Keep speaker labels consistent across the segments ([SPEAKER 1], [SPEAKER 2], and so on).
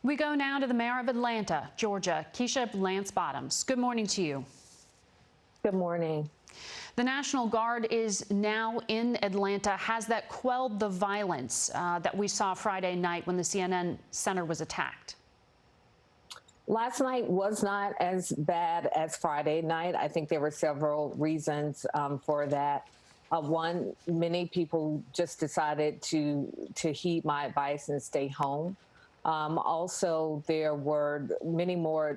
[SPEAKER 1] We go now to the mayor of Atlanta, Georgia, Keisha Lance Bottoms. Good morning to you.
[SPEAKER 2] Good morning.
[SPEAKER 1] The National Guard is now in Atlanta. Has that quelled the violence that we saw Friday night when the CNN Center was attacked?
[SPEAKER 2] Last night was not as bad as Friday night. I think there were several reasons for that. One, many people just decided to heed my advice and stay home. Also, there were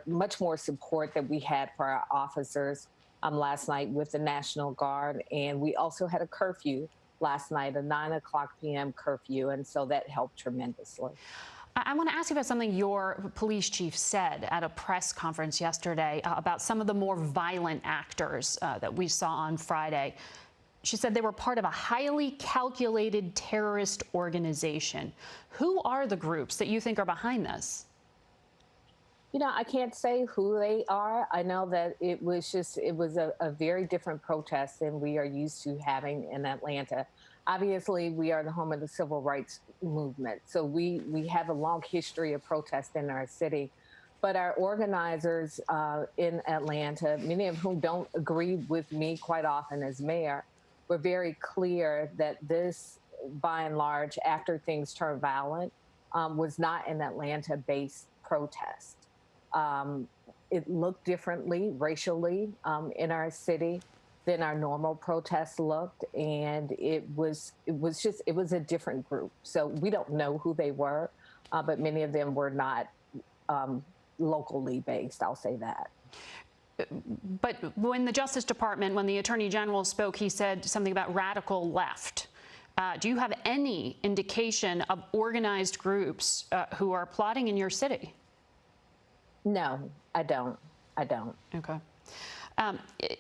[SPEAKER 2] much more support that we had for our officers last night with the National Guard. And we also had a curfew last night, a 9 p.m. curfew. And so that helped tremendously.
[SPEAKER 1] I want to ask you about something your police chief said at a press conference yesterday about some of the more violent actors that we saw on Friday. She said they were part of a highly calculated terrorist organization. Who are the groups that you think are behind this?
[SPEAKER 2] You know, I can't say who they are. I know that it was a very different protest than we are used to having in Atlanta. Obviously, we are the home of the civil rights movement. So we have a long history of protest in our city. But our organizers in Atlanta, many of whom don't agree with me quite often as mayor, were very clear that this, by and large, after things turned violent, was not an Atlanta-based protest. It looked differently racially in our city than our normal protests looked, and it was a different group. So we don't know who they were, but many of them were not locally based. I'll say that.
[SPEAKER 1] But when the Justice Department, when the Attorney General spoke, he said something about radical left. Do you have any indication of organized groups who are plotting in your city?
[SPEAKER 2] No, I don't.
[SPEAKER 1] Okay.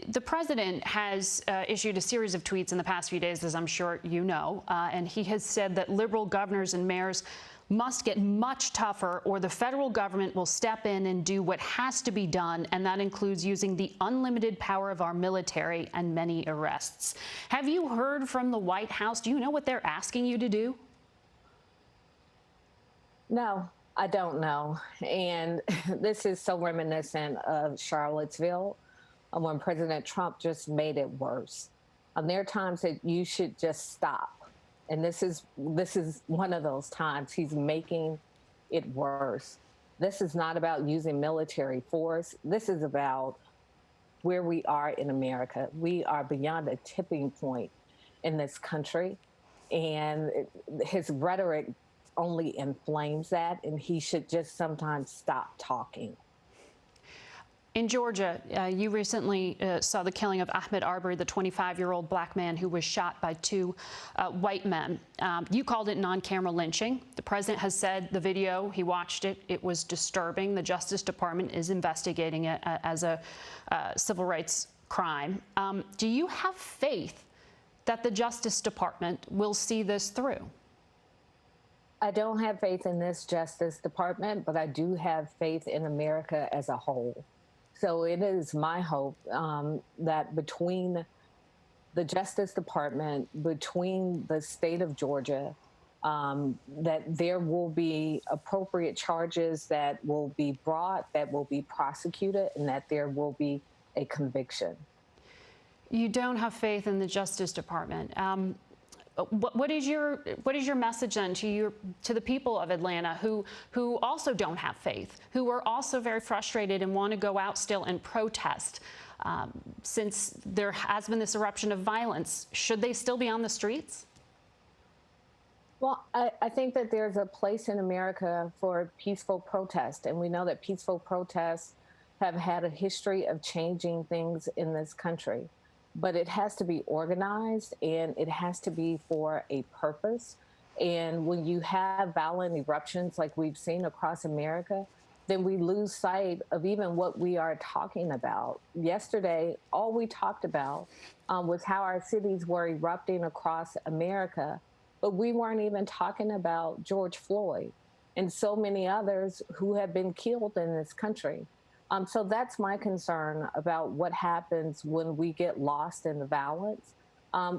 [SPEAKER 1] The president has issued a series of tweets in the past few days, as I'm sure you know, and he has said that liberal governors and mayors must get much tougher or the federal government will step in and do what has to be done, and that includes using the unlimited power of our military and many arrests. Have you heard from the White House? Do you know what they're asking you to do?
[SPEAKER 2] No, I don't know. And this is so reminiscent of Charlottesville when President Trump just made it worse. There are times that you should just stop. And this is one of those times. He's making it worse. This is not about using military force. This is about where we are in America. We are beyond a tipping point in this country. And his rhetoric only inflames that, and he should just sometimes stop talking.
[SPEAKER 1] In Georgia, you recently saw the killing of Ahmaud Arbery, the 25-year-old black man who was shot by two white men. You called it non-camera lynching. The president has said the video, he watched it, it was disturbing. The Justice Department is investigating it as a civil rights crime. Do you have faith that the Justice Department will see this through?
[SPEAKER 2] I don't have faith in this Justice Department, but I do have faith in America as a whole. So it is my hope that between the Justice Department, between the state of Georgia, that there will be appropriate charges that will be brought, that will be prosecuted, and that there will be a conviction.
[SPEAKER 1] You don't have faith in the Justice Department. What is your message then to the people of Atlanta who also don't have faith, who are also very frustrated and want to go out still and protest since there has been this eruption of violence? Should they still be on the streets?
[SPEAKER 2] Well, I think that there's a place in America for peaceful protest, and we know that peaceful protests have had a history of changing things in this country. But it has to be organized, and it has to be for a purpose. And when you have violent eruptions like we've seen across America, then we lose sight of even what we are talking about. Yesterday, all we talked about was how our cities were erupting across America, but we weren't even talking about George Floyd and so many others who have been killed in this country. So that's my concern about what happens when we get lost in the violence.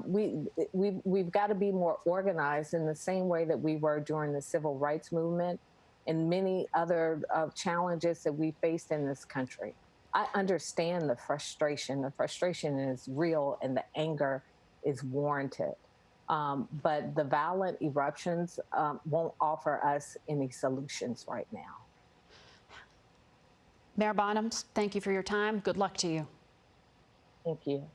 [SPEAKER 2] We've got to be more organized in the same way that we were during the civil rights movement. and many other challenges that we faced in this country. I understand the frustration. The frustration is real and the anger is warranted. But the violent eruptions won't offer us any solutions right now.
[SPEAKER 1] Mayor Bottoms, thank you for your time. Good luck to you.
[SPEAKER 2] Thank you.